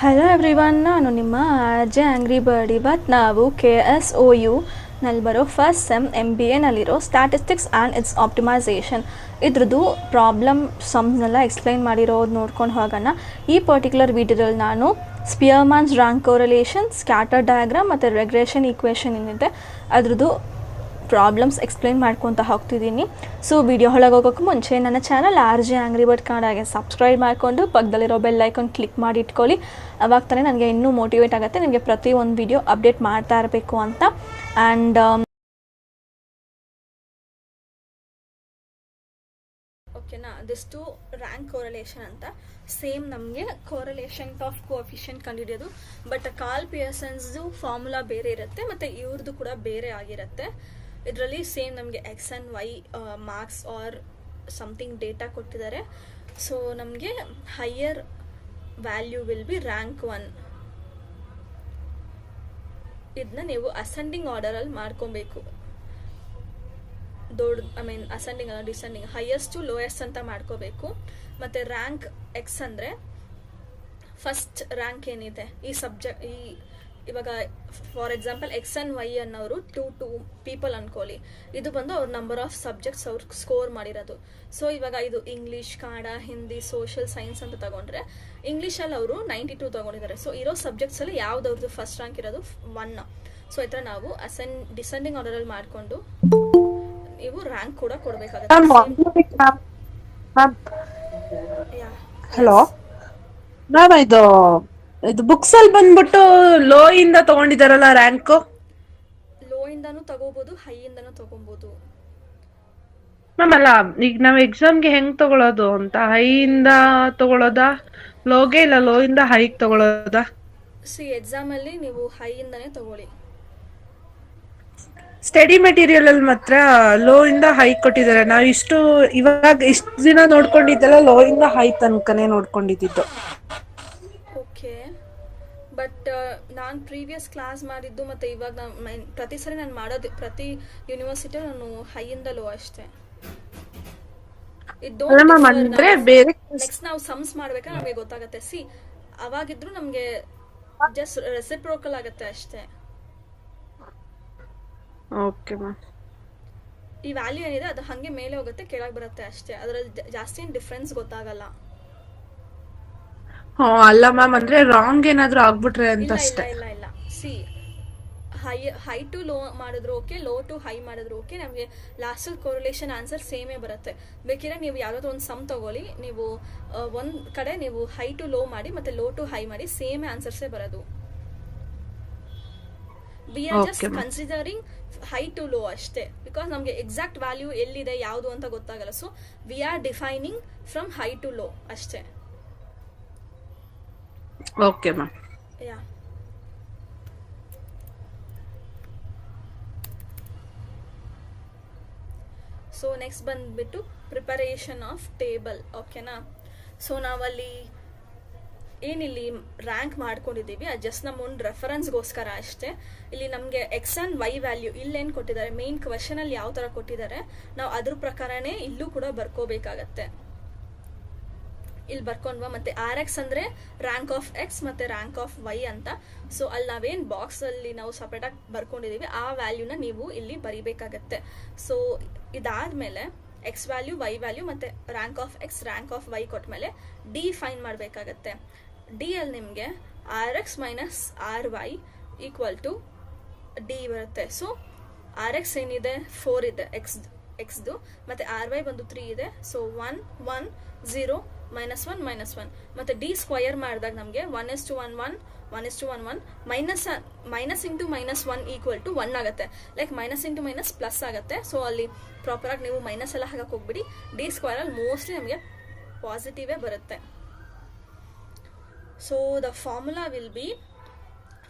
Hello everyone, ನಾನು ನಿಮ್ಮ RJ angry bird. ಇವತ್ತು ನಾವು KSOU ನಲ್ಲಿ ಬರೋ ಫಸ್ಟ್ ಸೆಮ್ MBAನಲ್ಲಿರೋ ಸ್ಟ್ಯಾಟಿಸ್ಟಿಕ್ಸ್ ಆ್ಯಂಡ್ ಇಟ್ಸ್ ಆಪ್ಟಿಮೈಸೇಷನ್ ಇದ್ರದ್ದು ಪ್ರಾಬ್ಲಮ್ ಸಮ್ನೆಲ್ಲ ಎಕ್ಸ್ಪ್ಲೈನ್ ಮಾಡಿರೋದು ನೋಡ್ಕೊಂಡು ಹೋಗೋಣ. ಈ ಪರ್ಟಿಕ್ಯುಲರ್ ವಿಡಿಯೋದಲ್ಲಿ ನಾನು Spearman's rank correlation, scatter diagram ಮತ್ತು ರೆಗ್ರೆಷನ್ ಈಕ್ವೇಷನ್ ಏನಿದೆ ಅದ್ರದ್ದು ಪ್ರಾಬ್ಲಮ್ಸ್ ಎಕ್ಸ್ಪ್ಲೈನ್ ಮಾಡ್ಕೊತ ಹೋಗ್ತಿದ್ದೀನಿ. ಸೊ ವಿಡಿಯೋ ಒಳಗೆ ಹೋಗೋಕ್ಕೆ ಮುಂಚೆ ನನ್ನ ಚಾನಲ್ ಆರ್.ಜೆ ಆಂಗ್ರಿ ಬರ್ಡ್ ಕನ್ನಡಗೆ ಸಬ್ಸ್ಕ್ರೈಬ್ ಮಾಡಿಕೊಂಡು ಪಕ್ಕದಲ್ಲಿರೋ ಬೆಲ್ ಐಕಾನ್ ಕ್ಲಿಕ್ ಮಾಡಿ ಇಟ್ಕೊಳ್ಳಿ. ಅವಾಗ ತಾನೇ ನನಗೆ ಇನ್ನೂ ಮೋಟಿವೇಟ್ ಆಗುತ್ತೆ ನಿಮಗೆ ಪ್ರತಿ ಒಂದು ವಿಡಿಯೋ ಅಪ್ಡೇಟ್ ಮಾಡ್ತಾ ಇರಬೇಕು ಅಂತ. ಆ್ಯಂಡ್ ಓಕೆನಾ, ದಿಸ್ಟು ರ್ಯಾಂಕ್ ಕೋರಿಲೇಷನ್ ಅಂತ ಸೇಮ್ ನಮಗೆ ಕೋರಿಲೇಷನ್ ಆಫ್ ಕೋಎಫಿಷಿಯಂಟ್ ಕಂಡುಹಿಡಿಯೋದು. ಬಟ್ ಕಾರ್ಲ್ ಪಿಯರ್ಸನ್ಸ್ದು ಫಾರ್ಮುಲಾ ಬೇರೆ ಇರುತ್ತೆ ಮತ್ತು ಇವ್ರದ್ದು ಕೂಡ ಬೇರೆ ಆಗಿರುತ್ತೆ. ಇದರಲ್ಲಿ ಸೇಮ್ ನಮಗೆ X and Y marks or something data ಕೊಟ್ಟಿದ್ದಾರೆ. ಸೊ ನಮಗೆ higher value will be rank 1. ಇದನ್ನ ನೀವು ಅಸೆಂಡಿಂಗ್ ಆರ್ಡರಲ್ಲಿ ಮಾಡ್ಕೊಬೇಕು. ಅಸೆಂಡಿಂಗ್ ಅಲ್ಲ, ಡಿಸೆಂಡಿಂಗ್, ಹೈಯೆಸ್ಟ್ ಟು ಲೋಯೆಸ್ಟ್ ಅಂತ ಮಾಡ್ಕೋಬೇಕು. ಮತ್ತು ರ್ಯಾಂಕ್ ಎಕ್ಸ್ ಅಂದರೆ ಫಸ್ಟ್ ರ್ಯಾಂಕ್ ಏನಿದೆ ಈ ಸಬ್ಜೆಕ್ಟ್, ಇವಾಗ for example X and Y ಅನ್ನೋರು ಟೂ ಪೀಪಲ್ ಅನ್ಕೊಳ್ಳಿ. ಇದು ಬಂದು ಅವ್ರ ನಂಬರ್ ಆಫ್ ಸಬ್ಜೆಕ್ಟ್ಸ್ ಅವ್ರು ಸ್ಕೋರ್ ಮಾಡಿರೋದು. ಸೊ ಇವಾಗ ಇದು English, Kannada, Hindi, social science ಅಂತ ತಗೊಂಡ್ರೆ ಇಂಗ್ಲೀಷಲ್ಲಿ ಅವರು 92 ತಗೊಂಡಿದ್ದಾರೆ. ಸೊ ಇರೋ ಸಬ್ಜೆಕ್ಟ್ಸಲ್ಲಿ ಯಾವ್ದವ್ರದ್ದು ಫಸ್ಟ್ ರ್ಯಾಂಕ್ ಇರೋದು 1. ಸೊ ಈ ಥರ ನಾವು ಡಿಸೆಂಡಿಂಗ್ ಆರ್ಡರಲ್ಲಿ ಮಾಡಿಕೊಂಡು ನೀವು ರ್ಯಾಂಕ್ ಕೂಡ ಕೊಡಬೇಕಾಗುತ್ತೆ. ಹಲೋ ಮ್ಯಾಮ್, ಇದು ಬುಕ್ಸ್ ಅಲ್ಲಿ ಬಂದ್ಬಿಟ್ಟು ಲೋ ಇಂದ ತಗೊಂಡಿದಾರಲ್ಲ ರ್ಯಾಂಕ್? ಲೋ ಇಂದಾನು ತಗೋಬಹುದು, ಹೈ ಇಂದಾನು ತಗೋಬಹುದು ಮ್ಯಾಮ್. ಅಲ್ಲ, ಈಗ ನಾವ್ ಎಕ್ಸಾಮ್ಗೆ ಹೆಂಗ್ ತಗೊಳೋದು ಅಂತ, ಹೈ ಇಂದ ತಗೊಳೋದಾ ಲೋಗೆ, ಇಲ್ಲ ಲೋ ಇಂದ ಹೈಗ್ ತಗೊಳೋದಾ? ಎಕ್ಸಾಮ್ ಅಲ್ಲಿ ನೀವು ಹೈ ಇಂದಾನೇ ತಗೊಳ್ಳಿ. ಸ್ಟಡಿ ಮೆಟೀರಿಯಲ್ ಅಲ್ಲಿ ಮಾತ್ರ ಲೋ ಇಂದ ಹೈ ಕೊಟ್ಟಿದ್ದಾರೆ. ನಾವ್ ಇವಾಗ ಇಷ್ಟು ದಿನ ನೋಡ್ಕೊಂಡಿದ್ದೆಲ್ಲ ಲೋ ಇಂದ ಹೈ ತನಕನೇ ನೋಡ್ಕೊಂಡಿದ್ದು. ಓಕೆ, ಬಟ್ ನಾನು ಪ್ರೀವಿಯಸ್ ಕ್ಲಾಸ್ ಮಾಡಿದ್ದು ಮತ್ತು ಇವಾಗ ಪ್ರತಿ ಸರಿ ನಾನು ಮಾಡೋದು, ಪ್ರತಿ ಯೂನಿವರ್ಸಿಟಿ ನಾನು ಹೈಯಿಂದ ಲೋ ಅಷ್ಟೇ. ನೆಕ್ಸ್ಟ್ ನಾವು ಸಮ್ಸ್ ಮಾಡ್ಬೇಕಾದ್ರೆ ನಮಗೆ ಗೊತ್ತಾಗುತ್ತೆ. ಅವಾಗಿದ್ರು ನಮಗೆ ಜಸ್ಟ್ ರೆಸಿಪ್ರೋಕಲ್ ಆಗುತ್ತೆ ಅಷ್ಟೇ. Okay ma'am. ಈ ವ್ಯಾಲ್ಯೂ ಏನಿದೆ ಅದು ಹಾಗೆ ಮೇಲೆ ಹೋಗುತ್ತೆ, ಕೆಳಗೆ ಬರುತ್ತೆ ಅಷ್ಟೇ. ಅದರಲ್ಲಿ ಜಾಸ್ತಿ ಏನು ಡಿಫ್ರೆನ್ಸ್ ಗೊತ್ತಾಗಲ್ಲ. ಅಲ್ಲ ಮ್ಯಾಮ್, ಅಂದ್ರೆ ರಾಂಗ್ ಏನಾದ್ರೂ ಆಗ್ಬಿಟ್ರೆ ಅಂತ ಅಷ್ಟೇ. ಇಲ್ಲ ಹೈ ಟು ಲೋ ಮಾಡಿದ್ರು ಓಕೆ, ಲೋ ಟು ಹೈ ಮಾಡಿದ್ರು ಓಕೆ, ನಮಗೆ ಲಾಸ್ಟಲ್ಲಿ ಕೋರಿಲೇಷನ್ ಆನ್ಸರ್ ಸೇಮೇ ಬರುತ್ತೆ. ಬೇಕಿದ್ರೆ ನೀವು ಯಾವುದಾದ್ರು ಒಂದು ಸಮ್ ತಗೊಳ್ಳಿ, ನೀವು ಒಂದು ಕಡೆ ನೀವು ಹೈ ಟು ಲೋ ಮಾಡಿ ಮತ್ತೆ ಲೋ ಟು ಹೈ ಮಾಡಿ, ಸೇಮ್ ಆನ್ಸರ್ಸೇ ಬರೋದು. We are just considering high to low ಅಷ್ಟೇ, ಬಿಕಾಸ್ ನಮಗೆ ಎಕ್ಸಾಕ್ಟ್ ವ್ಯಾಲ್ಯೂ ಎಲ್ಲಿದೆ ಯಾವುದು ಅಂತ ಗೊತ್ತಾಗಲ್ಲ. So we are defining from high to low ಅಷ್ಟೇ. Okay ma'am. Yeah, so next ಬಂದ್ಬಿಟ್ಟು ಪ್ರಿಪರೇಷನ್ ಆಫ್ ಟೇಬಲ್. ಓಕೆನಾ, ಸೊ ನಾವಲ್ಲಿ ಏನಿಲ್ಲಿ ರ್ಯಾಂಕ್ ಮಾಡ್ಕೊಂಡಿದ್ದೀವಿ ಅದು ಜಸ್ಟ್ ನಮ್ಮ ಒಂದು ರೆಫರೆನ್ಸ್ಗೋಸ್ಕರ ಅಷ್ಟೇ. ಇಲ್ಲಿ ನಮಗೆ ಎಕ್ಸ್ ಆ್ಯಂಡ್ ವೈ ವ್ಯಾಲ್ಯೂ ಇಲ್ಲೇನು ಕೊಟ್ಟಿದ್ದಾರೆ, ಮೇನ್ ಕ್ವೆಶನಲ್ಲಿ ಯಾವ ಥರ ಕೊಟ್ಟಿದ್ದಾರೆ ನಾವು ಅದ್ರ ಪ್ರಕಾರನೇ ಇಲ್ಲೂ ಕೂಡ ಬರ್ಕೋಬೇಕಾಗತ್ತೆ. ಇಲ್ಲಿ ಬರ್ಕೊಂಡ್ವಾ. ಮತ್ತು RX ಅಂದರೆ ರ್ಯಾಂಕ್ ಆಫ್ ಎಕ್ಸ್ ಮತ್ತು ರ್ಯಾಂಕ್ ಆಫ್ ವೈ ಅಂತ. ಸೊ ಅಲ್ಲಿ ನಾವೇನು ಬಾಕ್ಸಲ್ಲಿ ನಾವು ಸಪ್ರೇಟಾಗಿ ಬರ್ಕೊಂಡಿದ್ದೀವಿ ಆ ವ್ಯಾಲ್ಯೂನ ನೀವು ಇಲ್ಲಿ ಬರಿಬೇಕಾಗತ್ತೆ. ಸೊ ಇದಾದಮೇಲೆ ಎಕ್ಸ್ ವ್ಯಾಲ್ಯೂ, ವೈ ವ್ಯಾಲ್ಯೂ ಮತ್ತು rank of X, rank of Y ಕೊಟ್ಮೇಲೆ ಡಿ ಫೈನ್ ಮಾಡಬೇಕಾಗತ್ತೆ. ಡಿ ಅಲ್ಲಿ ನಿಮಗೆ RX minus RY equal to D ಬರುತ್ತೆ. ಸೊ RX ಏನಿದೆ 4 ಇದೆ ಎಕ್ಸ್ದು, ಮತ್ತು RY ಬಂದು 3 ಇದೆ. ಸೊ 1 1 0 -1 -1 ಮತ್ತು ಡಿ ಸ್ಕ್ವಯರ್ ಮಾಡಿದಾಗ ನಮಗೆ 1:1 1:1 ಮೈನಸ್ ಇಂಟು -1 ಈಕ್ವಲ್ ಟು 1 ಆಗುತ್ತೆ. Like minus into minus plus ಆಗುತ್ತೆ. ಸೊ ಅಲ್ಲಿ ಪ್ರಾಪರಾಗಿ ನೀವು ಮೈನಸ್ ಎಲ್ಲ ಹಾಕಕ್ಕೆ ಹೋಗ್ಬಿಡಿ. ಡಿ ಸ್ಕ್ವಯರಲ್ಲಿ ಮೋಸ್ಟ್ಲಿ ನಮಗೆ ಪಾಸಿಟಿವೇ ಬರುತ್ತೆ. So the formula will be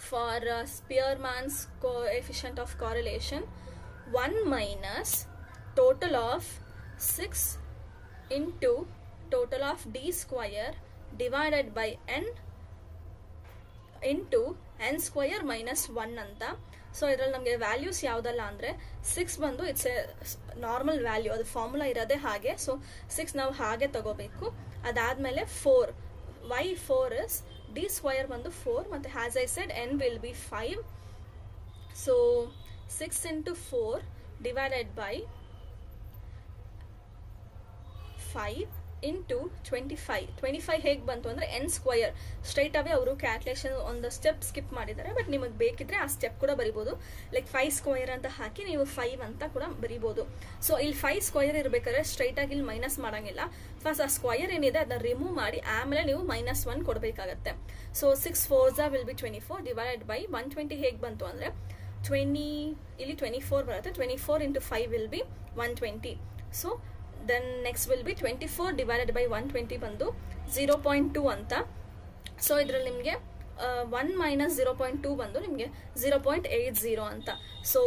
for Spearman's coefficient of correlation 1 minus total of 6 into total of d square divided by n into n square minus 1 ಅಂತ. ಸೊ ಇದರಲ್ಲಿ ನಮಗೆ ವ್ಯಾಲ್ಯೂಸ್ ಯಾವುದಲ್ಲ ಅಂದರೆ 6 ಬಂದು ಇಟ್ಸ್ ಎ ನಾರ್ಮಲ್ ವ್ಯಾಲ್ಯೂ, ಅದು formula ಇರೋದೇ ಹಾಗೆ. So 6 ನಾವು ಹಾಗೆ ತಗೋಬೇಕು. ಅದಾದಮೇಲೆ 4 y4 is ಡಿ ಸ್ಕ್ವಯರ್ ಬಂದು 4 ಮತ್ತು has I said n will be 5. So 6 into 4 divided by 5 into 25 ಹೇಗೆ ಬಂತು ಅಂದರೆ n ಸ್ಕ್ವಯರ್. ಸ್ಟ್ರೈಟ್ ಅವೇ ಅವರು ಕ್ಯಾಲ್ಕುಲೇಷನ್ ಒಂದು ಸ್ಟೆಪ್ ಸ್ಕಿಪ್ ಮಾಡಿದ್ದಾರೆ, ಬಟ್ ನಿಮಗೆ ಬೇಕಿದ್ರೆ ಆ ಸ್ಟೆಪ್ ಕೂಡ ಬರಿಬೋದು. ಲೈಕ್ 5 ಸ್ಕ್ವಯರ್ ಅಂತ ಹಾಕಿ ನೀವು 5 ಅಂತ ಕೂಡ ಬರಿಬೋದು. ಸೊ ಇಲ್ಲಿ 5 ಸ್ಕ್ವಯರ್ ಇರಬೇಕಾದ್ರೆ ಸ್ಟ್ರೈಟ್ ಆಗಿ ಇಲ್ಲಿ ಮೈನಸ್ ಮಾಡೋಂಗಿಲ್ಲ. ಫಸ್ಟ್ ಆ ಸ್ಕ್ವಯರ್ ಏನಿದೆ ಅದನ್ನ ರಿಮೂವ್ ಮಾಡಿ ಆಮೇಲೆ ನೀವು -1 ಕೊಡಬೇಕಾಗತ್ತೆ. So 6 4s will be 24 divided by 120 ಹೇಗೆ ಬಂತು ಅಂದರೆ 20 ಇಲ್ಲಿ 24 ಬರುತ್ತೆ. 24 into 5 will be 120. So then next will be 24 divided by 120 ಬಂದು 0.2 ಅಂತ. ಸೊ ಇದರಲ್ಲಿ ನಿಮಗೆ 1 minus 0.2 ಬಂದು ನಿಮಗೆ 0.80 ಅಂತ. So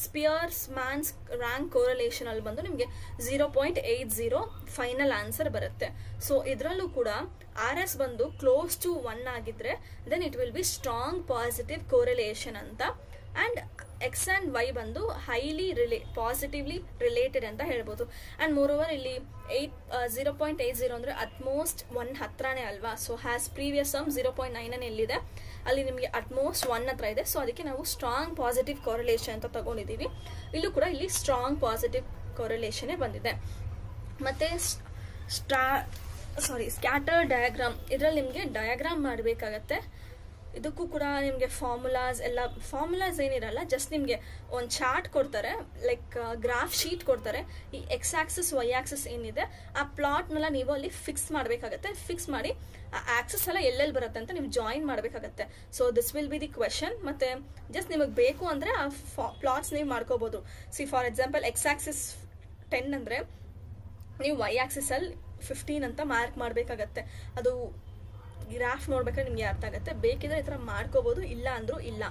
Spearman's rank correlation ಅಲ್ಲಿ ಬಂದು ನಿಮಗೆ 0.80 ಫೈನಲ್ ಆನ್ಸರ್ ಬರುತ್ತೆ. ಸೊ ಇದರಲ್ಲೂ ಕೂಡ RS ಬಂದು ಕ್ಲೋಸ್ ಟು 1 ಆಗಿದ್ರೆ then it will be strong positive correlation ಅಂತ. ಆ್ಯಂಡ್ X and Y ಬಂದು ಹೈಲಿ ಪಾಸಿಟಿವ್ಲಿ ರಿಲೇಟೆಡ್ ಅಂತ ಹೇಳ್ಬೋದು. ಆ್ಯಂಡ್ ಮೋರೋವರ್ ಇಲ್ಲಿ 0.80 ಅಂದರೆ ಅಟ್ಮೋಸ್ಟ್ 1 ಹತ್ರನೇ ಅಲ್ವಾ. ಸೊ ಹ್ಯಾಸ್ ಪ್ರೀವಿಯಸ್ ಸಮ್ 0.9 ಎಲ್ಲಿದೆ ಅಲ್ಲಿ ನಿಮಗೆ ಅಟ್ಮೋಸ್ಟ್ 1 ಹತ್ರ ಇದೆ. ಸೊ ಅದಕ್ಕೆ ನಾವು ಸ್ಟ್ರಾಂಗ್ ಪಾಸಿಟಿವ್ ಕೋರಲೇಷನ್ ಅಂತ ತಗೊಂಡಿದ್ದೀವಿ. ಇಲ್ಲೂ ಕೂಡ ಇಲ್ಲಿ ಸ್ಟ್ರಾಂಗ್ ಪಾಸಿಟಿವ್ ಕೋರಲೇಷನ್ನೇ ಬಂದಿದೆ. ಮತ್ತು ಸ್ಕ್ಯಾಟರ್ ಡಯಾಗ್ರಾಮ್, ಇದರಲ್ಲಿ ನಿಮಗೆ ಡಯಾಗ್ರಾಮ್ ಮಾಡಬೇಕಾಗತ್ತೆ. ಇದಕ್ಕೂ ಕೂಡ ನಿಮಗೆ ಫಾರ್ಮುಲಾಸ್ ಏನಿರಲ್ಲ, ಜಸ್ಟ್ ನಿಮಗೆ ಒಂದು ಚಾರ್ಟ್ ಕೊಡ್ತಾರೆ, ಲೈಕ್ ಗ್ರಾಫ್ ಶೀಟ್ ಕೊಡ್ತಾರೆ. ಈ X ಆಕ್ಸಿಸ್ Y ಆಕ್ಸಿಸ್ ಏನಿದೆ ಆ ಪ್ಲಾಟ್ನೆಲ್ಲ ನೀವು ಅಲ್ಲಿ ಫಿಕ್ಸ್ ಮಾಡಬೇಕಾಗತ್ತೆ. ಫಿಕ್ಸ್ ಮಾಡಿ ಆ ಆಕ್ಸಿಸ್ ಎಲ್ಲ ಎಲ್ಲೆಲ್ಲಿ ಬರುತ್ತೆ ಅಂತ ನೀವು ಜಾಯಿನ್ ಮಾಡಬೇಕಾಗತ್ತೆ. So this will be the question. ಮತ್ತು ಜಸ್ಟ್ ನಿಮಗೆ ಬೇಕು ಅಂದರೆ ಆ ಪ್ಲಾಟ್ಸ್ ನೀವು ಮಾಡ್ಕೋಬೋದು. ಫಾರ್ ಎಕ್ಸಾಂಪಲ್ X ಆಕ್ಸಿಸ್ 10 ಅಂದರೆ ನೀವು Y ಆಕ್ಸಿಸಲ್ಲಿ 15 ಅಂತ ಮಾರ್ಕ್ ಮಾಡಬೇಕಾಗತ್ತೆ. ಅದು ಗ್ರಾಫ್ ನೋಡ್ಬೇಕಾದ್ರೆ ನಿಮ್ಗೆ ಅರ್ಥ ಆಗುತ್ತೆ. ಬೇಕಿದ್ರೆ ಈ ಥರ ಮಾಡ್ಕೋಬೋದು, ಇಲ್ಲ ಅಂದರೂ ಇಲ್ಲ.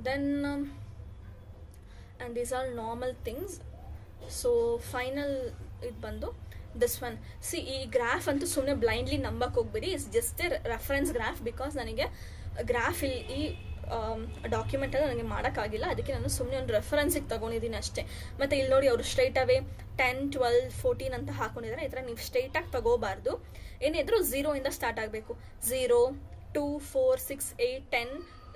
Then and these are normal things. So final ಇದು ಬಂದು ದಿಸ್ ಒನ್. ಈ ಗ್ರಾಫ್ ಅಂತೂ ಸುಮ್ಮನೆ ಬ್ಲೈಂಡ್ಲಿ ನಂಬಕ್ಕೆ ಹೋಗ್ಬೇಡಿ. It's just A reference graph. Because ನನಗೆ ಗ್ರಾಫ್ ಈ ಡಾಕ್ಯುಮೆಂಟಲ್ಲಿ ನನಗೆ ಮಾಡೋಕ್ಕಾಗಿಲ್ಲ, ಅದಕ್ಕೆ ನಾನು ಸುಮ್ಮನೆ ಒಂದು ರೆಫರೆನ್ಸಿಗೆ ತೊಗೊಂಡಿದ್ದೀನಿ ಅಷ್ಟೇ. ಮತ್ತು ಇಲ್ಲಿ ನೋಡಿ ಅವರು ಸ್ಟ್ರೈಟ್ ಅವೇ 10 12 14 ಅಂತ ಹಾಕೊಂಡಿದ್ದಾರೆ. ಈ ಥರ ನೀವು ಸ್ಟ್ರೈಟಾಗಿ ತಗೋಬಾರ್ದು. ಏನಿದ್ರು 0 ಇಂದ ಸ್ಟಾರ್ಟ್ ಆಗಬೇಕು. 0 2 4 6 8 10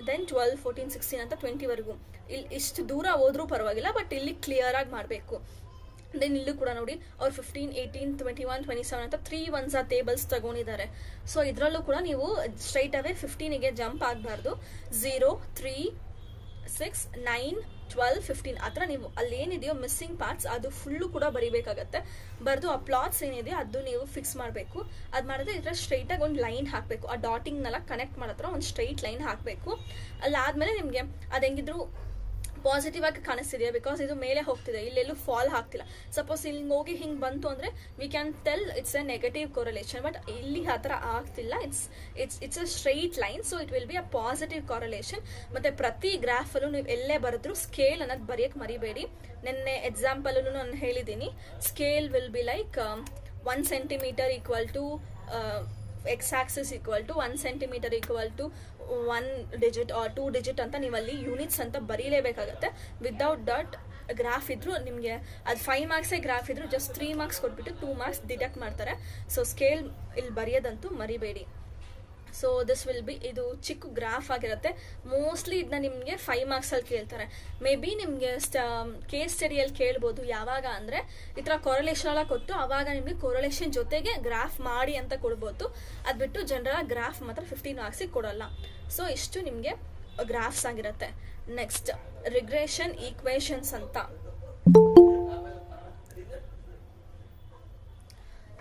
ದೆನ್ 12 14 16 ಅಂತ 20ವರೆಗೂ. ಇಲ್ಲಿ ಇಷ್ಟು ದೂರ ಹೋದ್ರೂ ಪರವಾಗಿಲ್ಲ, ಬಟ್ ಇಲ್ಲಿ ಕ್ಲಿಯರಾಗಿ ಮಾಡಬೇಕು. ದೆನ್ ಇಲ್ಲೂ ಕೂಡ ನೋಡಿ ಅವ್ರು 15 18 21 27 ಅಂತ 3 1s ಟೇಬಲ್ಸ್ ತಗೊಂಡಿದ್ದಾರೆ. ಸೊ ಇದರಲ್ಲೂ ಕೂಡ ನೀವು ಸ್ಟ್ರೈಟ್ ಅವೇ 15ಗೆ ಜಂಪ್ ಆಗಬಾರ್ದು. 0 3 6 9 12 15 ಆ ಥರ ನೀವು ಅಲ್ಲಿ ಏನಿದೆಯೋ ಮಿಸ್ಸಿಂಗ್ ಪಾರ್ಟ್ಸ್ ಅದು ಫುಲ್ಲು ಕೂಡ ಬರಿಬೇಕಾಗತ್ತೆ. ಬರೆದು ಆ ಪ್ಲಾಟ್ಸ್ ಏನಿದೆಯೋ ಅದು ನೀವು ಫಿಕ್ಸ್ ಮಾಡಬೇಕು. ಅದು ಮಾಡಿದ್ರೆ ಇದರ ಸ್ಟ್ರೈಟಾಗಿ ಒಂದು ಲೈನ್ ಹಾಕಬೇಕು. ಆ ಡಾಟಿಂಗ್ನೆಲ್ಲ ಕನೆಕ್ಟ್ ಮಾಡತ್ರ ಒಂದು ಸ್ಟ್ರೈಟ್ ಲೈನ್ ಹಾಕಬೇಕು. ಅಲ್ಲಾದಮೇಲೆ ನಿಮಗೆ ಅದು ಹೆಂಗಿದ್ರು ಪಾಸಿಟಿವ್ ಆಗಿ ಕಾಣಿಸ್ತಿದೆಯಾ, ಬಿಕಾಸ್ ಇದು ಮೇಲೆ ಹೋಗ್ತಿದೆ, ಇಲ್ಲೆಲ್ಲೂ ಫಾಲ್ ಆಗ್ತಿಲ್ಲ. ಸಪೋಸ್ ಇಲ್ಲಿ ಹೋಗಿ ಹಿಂಗೆ ಬಂತು ಅಂದರೆ we can tell it's a negative correlation. But ಇಲ್ಲಿ ಆ ಥರ ಆಗ್ತಿಲ್ಲ. It's a straight line. So it will be a positive correlation. ಮತ್ತು ಪ್ರತಿ ಗ್ರಾಫಲ್ಲೂ ನೀವು ಎಲ್ಲೇ ಬರೆದ್ರು ಸ್ಕೇಲ್ ಅನ್ನೋದು ಬರೆಯೋಕ್ಕೆ ಮರಿಬೇಡಿ. ನೆನ್ನೆ ಎಕ್ಸಾಂಪಲಲ್ಲೂ ನಾನು ಹೇಳಿದ್ದೀನಿ, scale will be like 1 centimeter equal to X axis equal to 1 centimeter equal to 1 digit or 2 digit ಅಂತ ನೀವಲ್ಲಿ ಯೂನಿಟ್ಸ್ ಅಂತ ಬರೀಲೇಬೇಕಾಗತ್ತೆ. ವಿದೌಟ್ ದಟ್ ಗ್ರಾಫ್ ಇದ್ರು ನಿಮಗೆ ಅದು 5 ಮಾರ್ಕ್ಸೇ ಗ್ರಾಫ್ ಇದ್ರು ಜಸ್ಟ್ 3 ಮಾರ್ಕ್ಸ್ ಕೊಟ್ಬಿಟ್ಟು 2 ಮಾರ್ಕ್ಸ್ ಡಿಡಕ್ಟ್ ಮಾಡ್ತಾರೆ. ಸೊ ಸ್ಕೇಲ್ ಇಲ್ಲಿ ಬರೆಯೋದಂತೂ ಮರಿಬೇಡಿ. ಸೊ ದಿಸ್ ವಿಲ್ ಬಿ, ಇದು ಚಿಕ್ಕ ಗ್ರಾಫ್ ಆಗಿರುತ್ತೆ. ಮೋಸ್ಟ್ಲಿ ಇದನ್ನ ನಿಮಗೆ 5 ಮಾರ್ಕ್ಸಲ್ಲಿ ಕೇಳ್ತಾರೆ. ಮೇ ಬಿ ನಿಮಗೆ ಕೇಸ್ ಸ್ಟಡಿಯಲ್ಲಿ ಕೇಳ್ಬೋದು. ಯಾವಾಗ ಅಂದರೆ ಈ ಥರ ಕೊರಲೇಷನ್ ಎಲ್ಲ ಕೊಟ್ಟು ಆವಾಗ ನಿಮಗೆ ಕೊರಲೇಷನ್ ಜೊತೆಗೆ ಗ್ರಾಫ್ ಮಾಡಿ ಅಂತ ಕೊಡ್ಬೋದು. ಅದು ಬಿಟ್ಟು ಜನರಲ್ ಗ್ರಾಫ್ ಮಾತ್ರ 15 ಮಾರ್ಕ್ಸಿಗೆ ಕೊಡೋಲ್ಲ. ಸೊ ಇಷ್ಟು ನಿಮಗೆ ಗ್ರಾಫ್ಸ್ ಆಗಿರುತ್ತೆ. ನೆಕ್ಸ್ಟ್ ರಿಗ್ರೆಷನ್ ಈಕ್ವೇಷನ್ಸ್ ಅಂತ.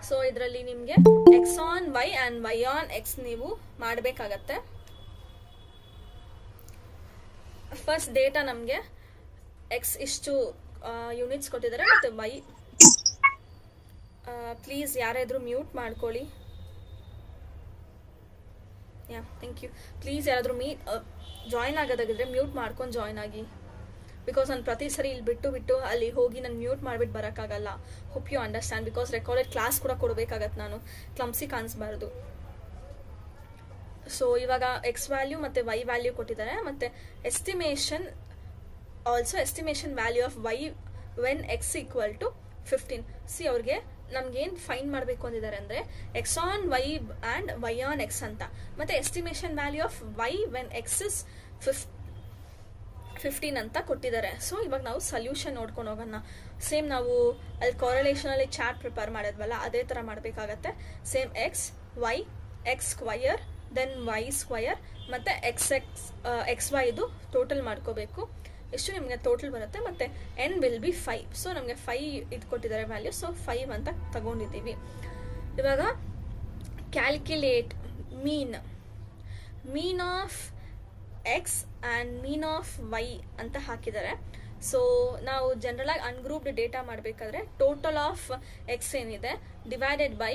ಸೊ ಇದರಲ್ಲಿ ನಿಮಗೆ X on Y and Y on X ನೀವು ಮಾಡಬೇಕಾಗತ್ತೆ. ಫಸ್ಟ್ ಡೇಟಾ ನಮಗೆ X ಇಷ್ಟು ಯೂನಿಟ್ಸ್ ಕೊಟ್ಟಿದ್ದಾರೆ ಮತ್ತು Y. ಪ್ಲೀಸ್ ಯಾರಾದರೂ ಮ್ಯೂಟ್ ಮಾಡ್ಕೊಳ್ಳಿ. Thank you. ಪ್ಲೀಸ್ ಯಾರಾದರೂ ಜಾಯಿನ್ ಆಗೋದಾಗಿದ್ರೆ ಮ್ಯೂಟ್ ಮಾಡ್ಕೊಂಡು ಜಾಯಿನ್ ಆಗಿ. ಬಿಕಾಸ್ ನಾನು ಪ್ರತಿ ಸರಿ ಇಲ್ಲಿ ಬಿಟ್ಟು ಅಲ್ಲಿ ಹೋಗಿ ನಾನು ಮ್ಯೂಟ್ ಮಾಡಿಬಿಟ್ಟು ಬರೋಕ್ಕಾಗಲ್ಲ. Hope you understand. Because recorded class ಕೂಡ ಕೊಡಬೇಕಾಗತ್ತೆ. ನಾನು ಕ್ಲಮ್ಸಿ ಕಾಣಿಸ್ಬಾರ್ದು. ಸೊ ಇವಾಗ X ವ್ಯಾಲ್ಯೂ ಮತ್ತು Y ವ್ಯಾಲ್ಯೂ ಕೊಟ್ಟಿದ್ದಾರೆ. ಮತ್ತು estimation value of Y when X equal to 15. ಅವ್ರಿಗೆ ನಮ್ಗೇನು ಫೈಂಡ್ ಮಾಡಬೇಕು ಅಂದಿದ್ದಾರೆ ಅಂದರೆ X on Y and Y on X ಅಂತ, ಮತ್ತು estimation value of Y when X is 15 ಅಂತ ಕೊಟ್ಟಿದ್ದಾರೆ. ಸೊ ಇವಾಗ ನಾವು ಸೊಲ್ಯೂಷನ್ ನೋಡ್ಕೊಂಡು ಹೋಗೋಣ. ಸೇಮ್ ನಾವು ಅಲ್ಲಿ ಕಾರಲೇಷನಲ್ಲಿ ಚಾರ್ಟ್ ಪ್ರಿಪೇರ್ ಮಾಡಿದ್ವಲ್ಲ ಅದೇ ಥರ ಮಾಡಬೇಕಾಗತ್ತೆ. Same X square then Y square ಮತ್ತು ಎಕ್ಸ್ ವೈ ಇದು ಟೋಟಲ್ ಮಾಡ್ಕೋಬೇಕು. ಎಷ್ಟು ನಿಮಗೆ ಟೋಟಲ್ ಬರುತ್ತೆ, ಮತ್ತು ಎನ್ ವಿಲ್ ಬಿ 5. ಸೊ ನಮಗೆ 5 ಇದು ಕೊಟ್ಟಿದ್ದಾರೆ ವ್ಯಾಲ್ಯೂ, ಸೊ 5 ಅಂತ ತಗೊಂಡಿದ್ದೀವಿ. ಇವಾಗ calculate mean of X and mean of Y ಅಂತ ಹಾಕಿದ್ದಾರೆ. ಸೊ ನಾವು ಜನರಲ್ ಆಗಿ ಅನ್ಗ್ರೂಪ್ಡ್ ಡೇಟಾ ಮಾಡಬೇಕಾದ್ರೆ ಟೋಟಲ್ ಆಫ್ ಎಕ್ಸ್ ಏನಿದೆ ಡಿವೈಡೆಡ್ ಬೈ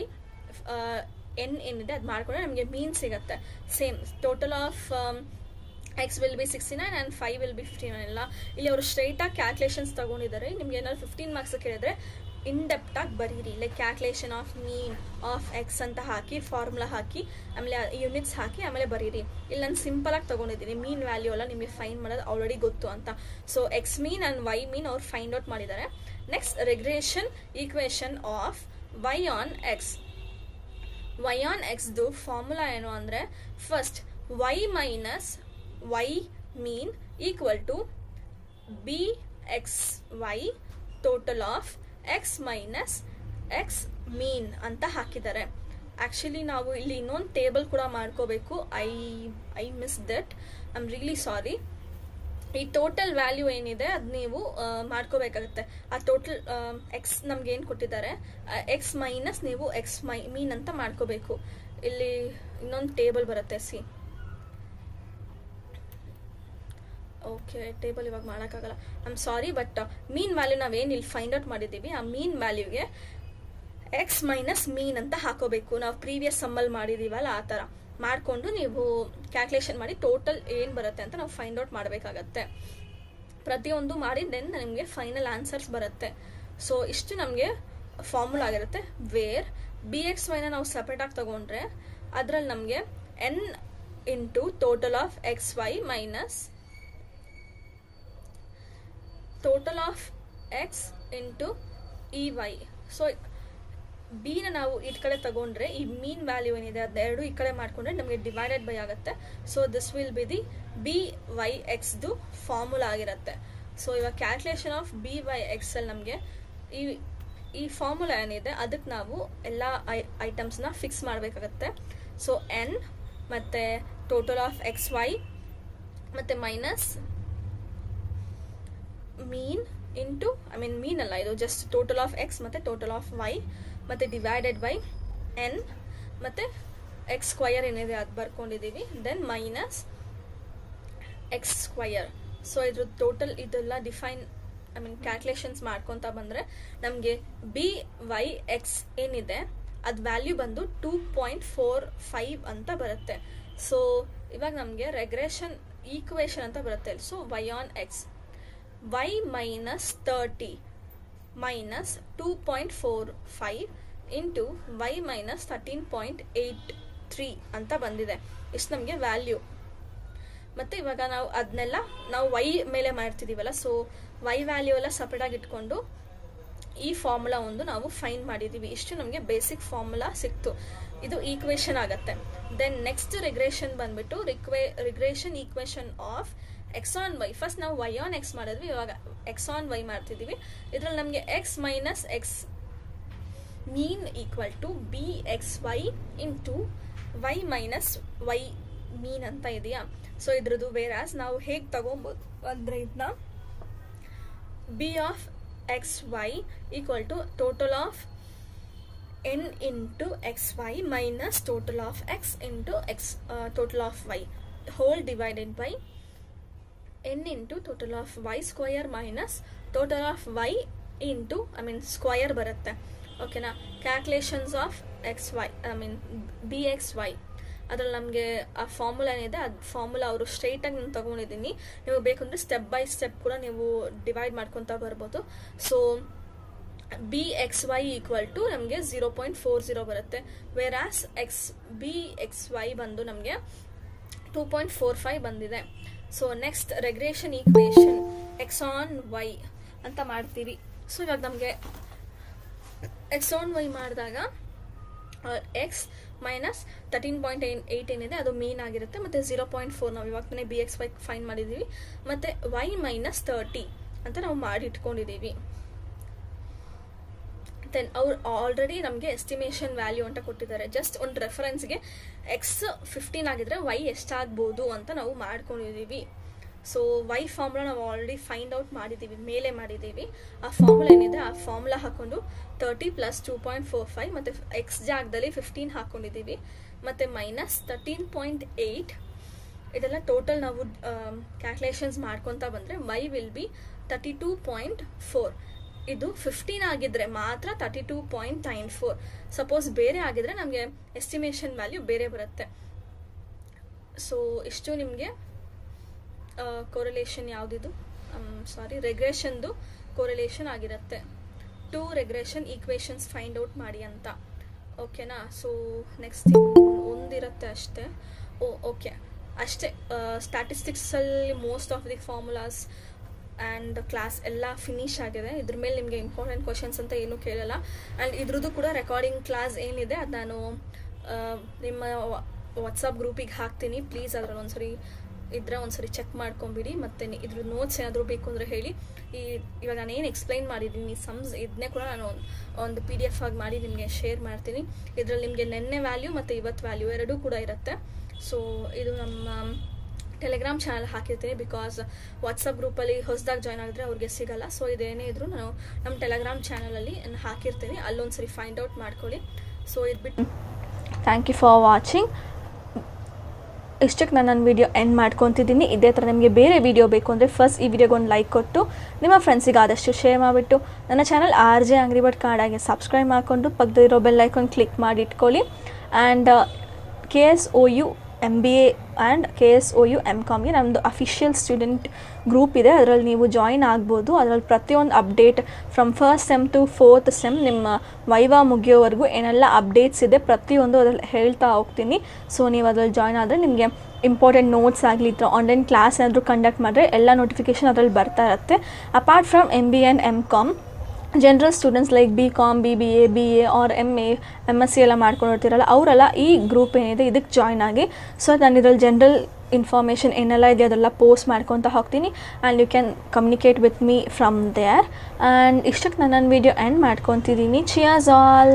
ಎನ್ ಏನಿದೆ ಅದು ಮಾಡಿಕೊಂಡ್ರೆ ನಮಗೆ ಮೀನ್ ಸಿಗುತ್ತೆ. Same total of X will be 69 and 5 will be 59 ಇಲ್ಲ. ಇಲ್ಲಿ ಅವರು ಸ್ಟ್ರೈಟಾಗಿ ಕ್ಯಾಲ್ಕುಲೇಷನ್ಸ್ ತಗೊಂಡಿದ್ದಾರೆ. ನಿಮ್ಗೆ ಏನಾದ್ರು 15 ಮಾರ್ಕ್ಸ್ ಕೇಳಿದ್ರೆ ಇನ್ ಡೆಪ್ತ್ ಆಗಿ ಬರೀರಿ, like calculation of mean of X ಅಂತ ಹಾಕಿ ಫಾರ್ಮುಲಾ ಹಾಕಿ ಆಮೇಲೆ ಯೂನಿಟ್ಸ್ ಹಾಕಿ ಆಮೇಲೆ ಬರೀರಿ. ಇಲ್ಲಿ ನಾನು ಸಿಂಪಲ್ ಆಗಿ ತಗೊಂಡಿದ್ದೀನಿ, ಮೀನ್ ವ್ಯಾಲ್ಯೂ ಎಲ್ಲ ನಿಮಗೆ ಫೈಂಡ್ ಮಾಡೋದು ಆಲ್ರೆಡಿ ಗೊತ್ತು ಅಂತ. So X mean and Y ಮೀನ್ ಅವ್ರು ಫೈಂಡ್ ಔಟ್ ಮಾಡಿದ್ದಾರೆ. Next regression equation of Y on X. Y on ಎಕ್ಸ್ದು formula ಏನು ಅಂದರೆ first Y minus Y mean equal to B X Y total of X minus X ಮೀನ್ ಅಂತ ಹಾಕಿದ್ದಾರೆ. Actually ನಾವು ಇಲ್ಲಿ ಇನ್ನೊಂದು table ಕೂಡ ಮಾಡ್ಕೋಬೇಕು. I miss that, I am really sorry. ಈ ಟೋಟಲ್ ವ್ಯಾಲ್ಯೂ ಏನಿದೆ ಅದು ನೀವು ಮಾಡ್ಕೋಬೇಕಾಗುತ್ತೆ. ಆ ಟೋಟಲ್ ಎಕ್ಸ್ ನಮ್ಗೆ ಏನು ಕೊಟ್ಟಿದ್ದಾರೆ ಎಕ್ಸ್ ಮೈನಸ್ ನೀವು ಎಕ್ಸ್ ಮೀನ್ ಅಂತ ಮಾಡ್ಕೋಬೇಕು. ಇಲ್ಲಿ ಇನ್ನೊಂದು ಟೇಬಲ್ ಬರುತ್ತೆ ಸಿ. ಓಕೆ, ಟೇಬಲ್ ಇವಾಗ ಮಾಡೋಕ್ಕಾಗಲ್ಲ, I am sorry. But mean value ನಾವೇನು ಇಲ್ಲಿ ಫೈಂಡ್ ಔಟ್ ಮಾಡಿದ್ದೀವಿ ಆ ಮೀನ್ ವ್ಯಾಲ್ಯೂಗೆ ಎಕ್ಸ್ ಮೈನಸ್ ಮೀನ್ ಅಂತ ಹಾಕೋಬೇಕು. ನಾವು ಪ್ರೀವಿಯಸ್ ಸಮ್ಮಲ್ಲಿ ಮಾಡಿದ್ದೀವಲ್ಲ ಆ ಥರ ಮಾಡಿಕೊಂಡು ನೀವು ಕ್ಯಾಲ್ಕುಲೇಷನ್ ಮಾಡಿ ಟೋಟಲ್ ಏನು ಬರುತ್ತೆ ಅಂತ ನಾವು ಫೈಂಡ್ ಔಟ್ ಮಾಡಬೇಕಾಗತ್ತೆ. ಪ್ರತಿಯೊಂದು ಮಾಡಿ ದೆನ್ ನಿಮಗೆ ಫೈನಲ್ ಆನ್ಸರ್ಸ್ ಬರುತ್ತೆ. ಸೊ ಇಷ್ಟು ನಮಗೆ ಫಾರ್ಮುಲಾ ಆಗಿರುತ್ತೆ. ವೇರ್ ಬಿ ಎಕ್ಸ್ ವೈನ ನಾವು ಸಪ್ರೇಟಾಗಿ ತಗೊಂಡ್ರೆ ಅದರಲ್ಲಿ ನಮಗೆ N into total of X Y minus total of X into E Y. So ಬಿನ ನಾವು ಈ ಕಡೆ ತಗೊಂಡ್ರೆ ಈ ಮೀನ್ ವ್ಯಾಲ್ಯೂ ಏನಿದೆ ಅದೆರಡು ಈ ಕಡೆ ಮಾಡಿಕೊಂಡ್ರೆ ನಮಗೆ ಡಿವೈಡೆಡ್ ಬೈ ಆಗುತ್ತೆ. So this will be the B Y ಎಕ್ಸ್ದು ಫಾರ್ಮುಲಾ ಆಗಿರುತ್ತೆ. ಸೊ ಇವಾಗ calculation of B Y X ಅಲ್ಲಿ ನಮಗೆ ಈ ಫಾರ್ಮುಲಾ ಏನಿದೆ ಅದಕ್ಕೆ ನಾವು ಎಲ್ಲ ಐಟಮ್ಸ್ನ ಫಿಕ್ಸ್ ಮಾಡಬೇಕಾಗತ್ತೆ. ಸೊ ಎನ್ ಮತ್ತು ಟೋಟಲ್ ಆಫ್ ಎಕ್ಸ್ ವೈ ಮತ್ತು ಮೈನಸ್ ಮೀನ್ ಇಂಟು ಮೀನ್ ಅಲ್ಲ, ಇದು ಜಸ್ಟ್ ಟೋಟಲ್ ಆಫ್ ಎಕ್ಸ್ ಮತ್ತು ಟೋಟಲ್ ಆಫ್ ವೈ ಮತ್ತು ಡಿವೈಡೆಡ್ ಬೈ ಎನ್ ಮತ್ತು ಎಕ್ಸ್ ಸ್ಕ್ವಯರ್ ಏನಿದೆ ಅದು ಬರ್ಕೊಂಡಿದ್ದೀವಿ. Then minus X square. So ಇದ್ರ ಟೋಟಲ್ ಇದೆಲ್ಲ ಡಿಫೈನ್ ಕ್ಯಾಲ್ಕುಲೇಷನ್ಸ್ ಮಾಡ್ಕೊತಾ ಬಂದರೆ ನಮಗೆ ಬಿ ವೈ ಎಕ್ಸ್ ಏನಿದೆ ಅದು ವ್ಯಾಲ್ಯೂ ಬಂದು 2.45 ಅಂತ ಬರುತ್ತೆ. ಸೊ ಇವಾಗ ನಮಗೆ ರೆಗ್ರೆಷನ್ ಈಕ್ವೇಷನ್ ಅಂತ ಬರುತ್ತೆ. So Y on X y minus 30 minus 2.45 into y minus 13.83 ಅಂತ ಬಂದಿದೆ. ಇಷ್ಟು ನಮಗೆ ವ್ಯಾಲ್ಯೂ. ಮತ್ತು ಇವಾಗ ನಾವು ಅದನ್ನೆಲ್ಲ ನಾವು y ಮೇಲೆ ಮಾಡ್ತಿದ್ದೀವಲ್ಲ, ಸೊ y ವ್ಯಾಲ್ಯೂ ಎಲ್ಲ ಸಪ್ರೇಟಾಗಿ ಇಟ್ಕೊಂಡು ಈ ಫಾರ್ಮುಲಾ ಒಂದು ನಾವು ಫೈಂಡ್ ಮಾಡಿದ್ದೀವಿ. ಇಷ್ಟು ನಮಗೆ ಬೇಸಿಕ್ ಫಾರ್ಮುಲಾ ಸಿಕ್ತು. ಇದು ಈಕ್ವೇಷನ್ ಆಗುತ್ತೆ. ದೆನ್ ನೆಕ್ಸ್ಟ್ ರಿಗ್ರೆಷನ್ ಬಂದ್ಬಿಟ್ಟು regression equation of X on Y. First ನಾವು ವೈ ಆನ್ ಎಕ್ಸ್ ಮಾಡಿದ್ವಿ, ಇವಾಗ ಎಕ್ಸ್ ಆನ್ ವೈ ಮಾಡ್ತಿದ್ದೀವಿ. ಇದರಲ್ಲಿ ನಮಗೆ X minus X mean equal to B X Y into Y minus Y mean ಅಂತ ಇದೆಯಾ. ಸೊ ಇದ್ರದ್ದು ವೇರಾಸ್ ನಾವು ಹೇಗೆ ತಗೊಬೋದು ಅಂದರೆ ಇದನ್ನ B of X Y equal to total of N into X Y minus total of X into X total of Y whole divided by n into total of y square minus total of y into square ಬರುತ್ತೆ. ಓಕೆನಾ. Calculations of X Y B X Y ಅದ್ರಲ್ಲಿ ನಮಗೆ ಆ formula ಏನಿದೆ ಅದು formula ಅವರು ಸ್ಟ್ರೈಟಾಗಿ ನಾನು ತೊಗೊಂಡಿದ್ದೀನಿ. ನೀವು ಬೇಕಂದರೆ ಸ್ಟೆಪ್ ಬೈ ಸ್ಟೆಪ್ ಕೂಡ ನೀವು ಡಿವೈಡ್ ಮಾಡ್ಕೊತಾ ಬರ್ಬೋದು. So B X Y equal to ನಮಗೆ 0.40 ಬರುತ್ತೆ. ವೇರಾಸ್ ಬಿ ಎಕ್ಸ್ ವೈ ಬಂದು ನಮಗೆ 2.45 ಬಂದಿದೆ. So next regression equation X on Y ಅಂತ ಮಾಡ್ತೀವಿ. ಸೊ ಇವಾಗ ನಮಗೆ ಎಕ್ಸ್ ಆನ್ ವೈ ಮಾಡಿದಾಗ ಎಕ್ಸ್ ಮೈನಸ್ 13.8 ಏನಿದೆ ಅದು ಮೀನ್ ಆಗಿರುತ್ತೆ, ಮತ್ತು 0.4 ನಾವು ಇವಾಗ ತಾನೇ ಬಿ ಎಕ್ಸ್ ವೈ ಫೈನ್ ಮಾಡಿದ್ದೀವಿ, ಮತ್ತು ವೈ ಮೈನಸ್ 30 ಅಂತ ನಾವು ಮಾಡಿ ಇಟ್ಕೊಂಡಿದ್ದೀವಿ. ದೆನ್ ಅವ್ರು ಆಲ್ರೆಡಿ ನಮಗೆ ಎಸ್ಟಿಮೇಷನ್ ವ್ಯಾಲ್ಯೂ ಅಂತ ಕೊಟ್ಟಿದ್ದಾರೆ. ಜಸ್ಟ್ ಒಂದು ರೆಫರೆನ್ಸ್ಗೆ ಎಕ್ಸ್ 15 ಆಗಿದ್ರೆ ವೈ ಎಷ್ಟಾಗ್ಬೋದು ಅಂತ ನಾವು ಮಾಡ್ಕೊಂಡಿದ್ದೀವಿ. ಸೊ ವೈ ಫಾರ್ಮುಲಾ ನಾವು ಆಲ್ರೆಡಿ ಫೈಂಡ್ ಔಟ್ ಮಾಡಿದ್ದೀವಿ, ಮೇಲೆ ಮಾಡಿದ್ದೀವಿ. ಆ ಫಾರ್ಮುಲಾ ಏನಿದೆ ಆ ಫಾರ್ಮುಲಾ ಹಾಕೊಂಡು 30 + 2.45 ಮತ್ತು ಎಕ್ಸ್ ಜಾಗದಲ್ಲಿ 15 ಹಾಕೊಂಡಿದ್ದೀವಿ, ಮತ್ತು ಮೈನಸ್ 13.8 ಇದೆಲ್ಲ ಟೋಟಲ್ ನಾವು ಕ್ಯಾಲ್ಕುಲೇಷನ್ಸ್ ಮಾಡ್ಕೊತಾ ಬಂದರೆ ವೈ ವಿಲ್ ಬಿ 32.4. ಇದು 15 ಆಗಿದ್ರೆ ಮಾತ್ರ 32.94. ಸಪೋಸ್ ಬೇರೆ ಆಗಿದ್ರೆ ನಮಗೆ ಎಸ್ಟಿಮೇಷನ್ ವ್ಯಾಲ್ಯೂ ಬೇರೆ ಬರುತ್ತೆ. ಸೊ ಇಷ್ಟು ನಿಮಗೆ ಕೋರಿಲೇಷನ್ ಯಾವುದಿದು ರೆಗ್ರೆಷನ್ದು ಕೋರಿಲೇಷನ್ ಆಗಿರುತ್ತೆ. 2 ರೆಗ್ರೆಷನ್ ಈಕ್ವೇಷನ್ಸ್ ಫೈಂಡ್ ಔಟ್ ಮಾಡಿ ಅಂತ. ಓಕೆನಾ? ಸೊ ನೆಕ್ಸ್ಟ್ ಒಂದಿರುತ್ತೆ ಅಷ್ಟೇ. ಓಕೆ ಅಷ್ಟೇ. ಸ್ಟ್ಯಾಟಿಸ್ಟಿಕ್ಸಲ್ಲಿ most of the formulas and class ಎಲ್ಲ ಫಿನಿಶ್ ಆಗಿದೆ. ಇದ್ರ ಮೇಲೆ ನಿಮಗೆ ಇಂಪಾರ್ಟೆಂಟ್ ಕ್ವಶನ್ಸ್ ಅಂತ ಏನೂ ಕೇಳಲ್ಲ. ಆ್ಯಂಡ್ ಇದ್ರದ್ದು ಕೂಡ ರೆಕಾರ್ಡಿಂಗ್ ಕ್ಲಾಸ್ ಏನಿದೆ ಅದು ನಾನು ನಿಮ್ಮ ವಾಟ್ಸಪ್ ಗ್ರೂಪಿಗೆ ಹಾಕ್ತೀನಿ. ಪ್ಲೀಸ್ ಅದ್ರಲ್ಲಿ ಒಂದ್ಸರಿ ಚೆಕ್ ಮಾಡ್ಕೊಂಬಿಡಿ. ಮತ್ತು ಇದ್ರ ನೋಟ್ಸ್ ಏನಾದರೂ ಬೇಕು ಅಂದರೆ ಹೇಳಿ. ಇವಾಗ ನಾನು ಏನು ಎಕ್ಸ್ಪ್ಲೈನ್ ಮಾಡಿದ್ದೀನಿ ಇದನ್ನೇ ಕೂಡ ನಾನು ಒಂದು PDF ಆಗಿ ಮಾಡಿ ನಿಮಗೆ ಶೇರ್ ಮಾಡ್ತೀನಿ. ಇದರಲ್ಲಿ ನಿಮಗೆ ನೆನ್ನೆ ವ್ಯಾಲ್ಯೂ ಮತ್ತು ಇವತ್ತು ವ್ಯಾಲ್ಯೂ ಎರಡೂ ಕೂಡ ಇರುತ್ತೆ. ಸೊ ಇದು ನಮ್ಮ ಟೆಲಿಗ್ರಾಮ್ ಚಾನಲ್ ಹಾಕಿರ್ತೀನಿ, ಬಿಕಾಸ್ ವಾಟ್ಸಪ್ ಗ್ರೂಪಲ್ಲಿ ಹೊಸದಾಗಿ ಜಾಯ್ನ್ ಆಗಿದ್ರೆ ಅವ್ರಿಗೆ ಸಿಗಲ್ಲ. ಸೊ ಇದೇನೇ ಇದ್ರೂ ನಾನು ನಮ್ಮ ಟೆಲಿಗ್ರಾಮ್ ಚಾನಲಲ್ಲಿ ಹಾಕಿರ್ತೀನಿ, ಅಲ್ಲೊಂದ್ಸರಿ ಫೈಂಡ್ ಔಟ್ ಮಾಡ್ಕೊಳ್ಳಿ. ಸೊ ಇದ್ಬಿಟ್ಟು ಥ್ಯಾಂಕ್ ಯು ಫಾರ್ ವಾಚಿಂಗ್. ಇಷ್ಟಕ್ಕೆ ನಾನು ನನ್ನ ವಿಡಿಯೋ ಎಂಡ್ ಮಾಡ್ಕೊತಿದ್ದೀನಿ. ಇದೇ ಥರ ನಿಮಗೆ ಬೇರೆ ವಿಡಿಯೋ ಬೇಕು ಅಂದರೆ ಫಸ್ಟ್ ಈ ವಿಡಿಯೋಗೊಂದು ಲೈಕ್ ಕೊಟ್ಟು ನಿಮ್ಮ ಫ್ರೆಂಡ್ಸಿಗೆ ಆದಷ್ಟು ಶೇರ್ ಮಾಡಿಬಿಟ್ಟು ನನ್ನ channel RJ Angry Bird Kannada subscribe ಮಾಡಿಕೊಂಡು ಪಕ್ಕದಲ್ಲಿರೋ ಬೆಲ್ ಐಕಾನ್ ಕ್ಲಿಕ್ ಮಾಡಿ ಇಟ್ಕೊಳ್ಳಿ. And KSOU MBA and KSOU MCOMಗೆ ನಮ್ಮದು ಅಫಿಷಿಯಲ್ ಸ್ಟೂಡೆಂಟ್ ಗ್ರೂಪ್ ಇದೆ, ಅದರಲ್ಲಿ ನೀವು ಜಾಯಿನ್ ಆಗ್ಬೋದು. ಅದರಲ್ಲಿ ಪ್ರತಿಯೊಂದು update from first sem to 4th sem ನಿಮ್ಮ ವೈವಾ ಮುಗಿಯೋವರೆಗೂ ಏನೆಲ್ಲ ಅಪ್ಡೇಟ್ಸ್ ಇದೆ ಪ್ರತಿಯೊಂದು ಅದರಲ್ಲಿ ಹೇಳ್ತಾ ಹೋಗ್ತೀನಿ. ಸೊ ನೀವು ಅದರಲ್ಲಿ ಜಾಯ್ನ್ ಆದರೆ ನಿಮಗೆ ಇಂಪಾರ್ಟೆಂಟ್ ನೋಟ್ಸ್ ಆಗಲಿ ಅಥವಾ ಆನ್ಲೈನ್ ಕ್ಲಾಸ್ ಏನಾದರೂ ಕಂಡಕ್ಟ್ ಮಾಡಿದ್ರೆ ಎಲ್ಲ ನೋಟಿಫಿಕೇಷನ್ ಅದರಲ್ಲಿ ಬರ್ತಾ ಇರುತ್ತೆ. Apart from MBA and MCOM, general students like BCom, BBA, BA or MA, MSc ಎಲ್ಲ ಮಾಡ್ಕೊಂಡಿರ್ತೀರಲ್ಲ ಅವರೆಲ್ಲ ಈ ಗ್ರೂಪ್ ಏನಿದೆ ಇದಕ್ಕೆ ಜಾಯ್ನ್ ಆಗಿ. ಸೊ ನಾನು ಇದರಲ್ಲಿ ಜನರಲ್ ಇನ್ಫಾರ್ಮೇಷನ್ ಏನೆಲ್ಲ ಇದೆ ಅದೆಲ್ಲ ಪೋಸ್ಟ್ ಮಾಡ್ಕೊತಾ ಹೋಗ್ತೀನಿ. And you can communicate with me from there. And ಇಷ್ಟಕ್ಕೆ ನಾನು ನನ್ನ ವಿಡಿಯೋ ಎಂಡ್ ಮಾಡ್ಕೊತಿದ್ದೀನಿ. Cheers all.